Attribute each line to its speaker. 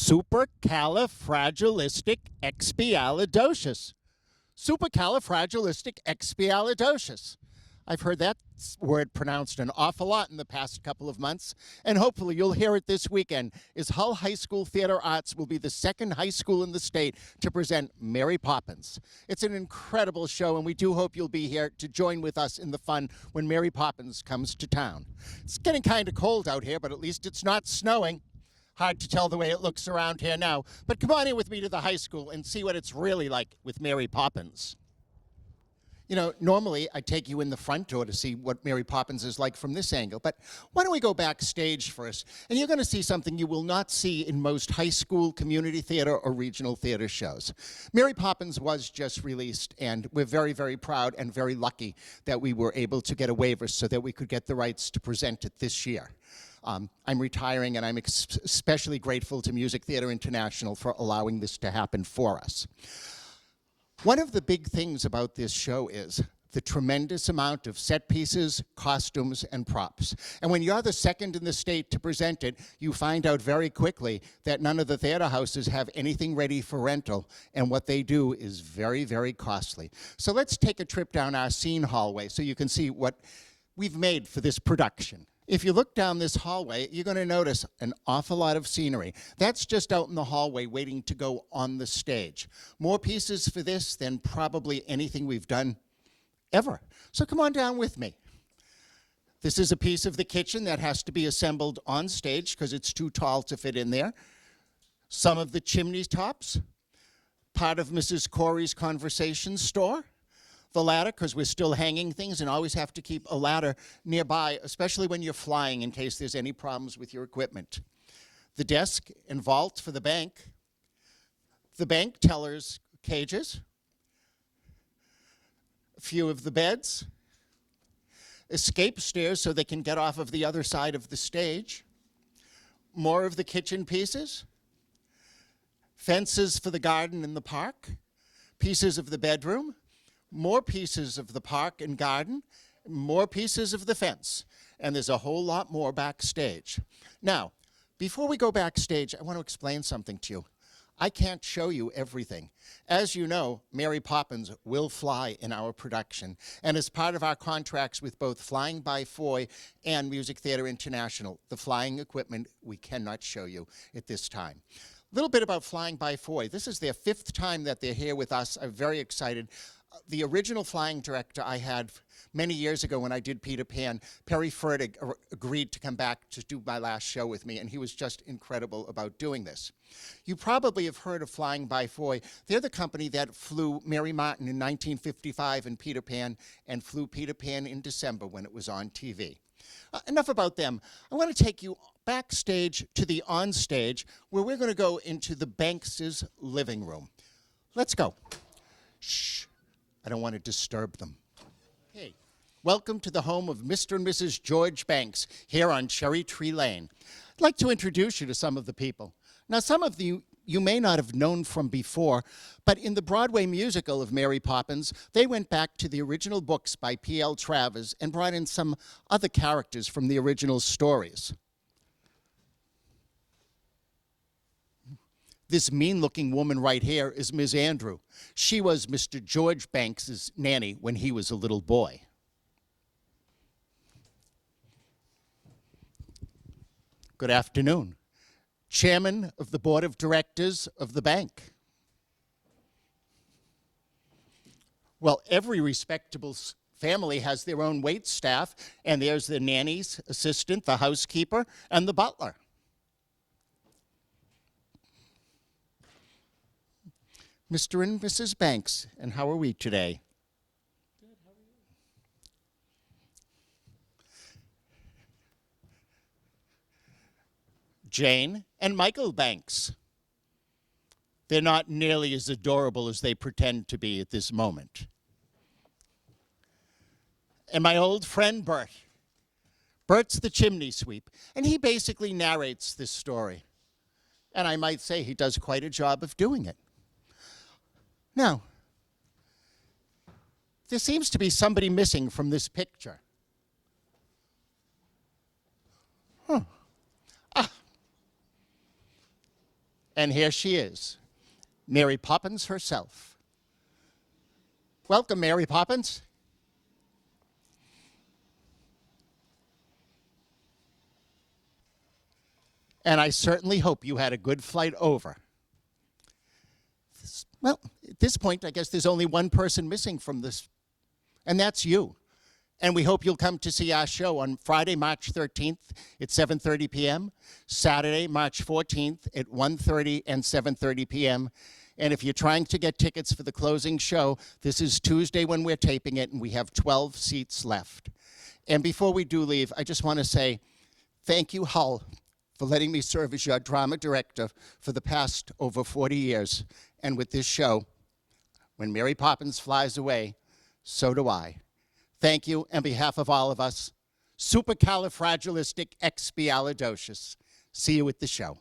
Speaker 1: Supercalifragilisticexpialidocious. Supercalifragilisticexpialidocious. I've heard that word pronounced an awful lot in the past couple of months, and hopefully you'll hear it this weekend, as Hull High School Theater Arts will be the second high school in the state to present Mary Poppins. It's an incredible show, and we do hope you'll be here to join with us in the fun when Mary Poppins comes to town. It's getting kind of cold out here, but at least it's not snowing. Hard to tell the way it looks around here now, but come on in with me to the high school and see what it's really like with Mary Poppins. You know, normally I take you in the front door to see what Mary Poppins is like from this angle, but why don't we go backstage first? And you're going to see something you will not see in most high school, community theater, or regional theater shows. Mary Poppins was just released, and we're very, very proud and very lucky that we were able to get a waiver so that we could get the rights to present it this year. I'm retiring, and I'm especially grateful to Music Theater International for allowing this to happen for us. One of the big things about this show is the tremendous amount of set pieces, costumes, and props. And when you're the second in the state to present it, you find out very quickly that none of the theater houses have anything ready for rental, and what they do is very, very costly. So let's take a trip down our scene hallway so you can see what we've made for this production. If you look down this hallway, you're going to notice an awful lot of scenery. That's just out in the hallway waiting to go on the stage. More pieces for this than probably anything we've done ever. So come on down with me. This is a piece of the kitchen that has to be assembled on stage because it's too tall to fit in there. Some of the chimney tops, part of Mrs. Corey's conversation store. The ladder, because we're still hanging things and always have to keep a ladder nearby, especially when you're flying in case there's any problems with your equipment. The desk and vault for the bank. The bank teller's cages. A few of the beds. Escape stairs so they can get off of the other side of the stage. More of the kitchen pieces. Fences for the garden and the park. Pieces of the bedroom. More pieces of the park and garden, more pieces of the fence, and there's a whole lot more backstage. Now, before we go backstage, I want to explain something to you. I can't show you everything. As you know, Mary Poppins will fly in our production, and as part of our contracts with both Flying by Foy and Music Theater International, the flying equipment we cannot show you at this time. A little bit about Flying by Foy. This is their 5th time that they're here with us. I'm very excited. The original flying director I had many years ago when I did Peter Pan, Perry Fertig, agreed to come back to do my last show with me, and he was just incredible about doing this. You probably have heard of Flying by Foy. They're the company that flew Mary Martin in 1955 in Peter Pan and flew Peter Pan in December when it was on TV. Enough about them. I want to take you backstage to the onstage where we're going to go into the Banks' living room. Let's go. Shh. I don't want to disturb them. Hey, welcome to the home of Mr. and Mrs. George Banks here on Cherry Tree Lane. I'd like to introduce you to some of the people. Now, some of you may not have known from before, but in the Broadway musical of Mary Poppins, they went back to the original books by P.L. Travers and brought in some other characters from the original stories. This mean-looking woman right here is Ms. Andrew. She was Mr. George Banks' nanny when he was a little boy. Good afternoon. Chairman of the Board of Directors of the bank. Well, every respectable family has their own wait staff, and there's the nanny's assistant, the housekeeper, and the butler. Mr. and Mrs. Banks, and how are we today?
Speaker 2: Good, how are you?
Speaker 1: Jane and Michael Banks. They're not nearly as adorable as they pretend to be at this moment. And my old friend Bert. Bert's the chimney sweep, and he basically narrates this story. And I might say he does quite a job of doing it. Now, there seems to be somebody missing from this picture. And here she is, Mary Poppins herself. Welcome, Mary Poppins. And I certainly hope you had a good flight over. Well, at this point, I guess there's only one person missing from this, and that's you. And we hope you'll come to see our show on Friday, March 13th at 7:30 p.m., Saturday, March 14th at 1:30 and 7:30 p.m. And if you're trying to get tickets for the closing show, this is Tuesday when we're taping it, and we have 12 seats left. And before we do leave, I just want to say thank you, Hull, for letting me serve as your drama director for the past over 40 years. And with this show, when Mary Poppins flies away, so do I. Thank you, on behalf of all of us. Supercalifragilisticexpialidocious. See you at the show.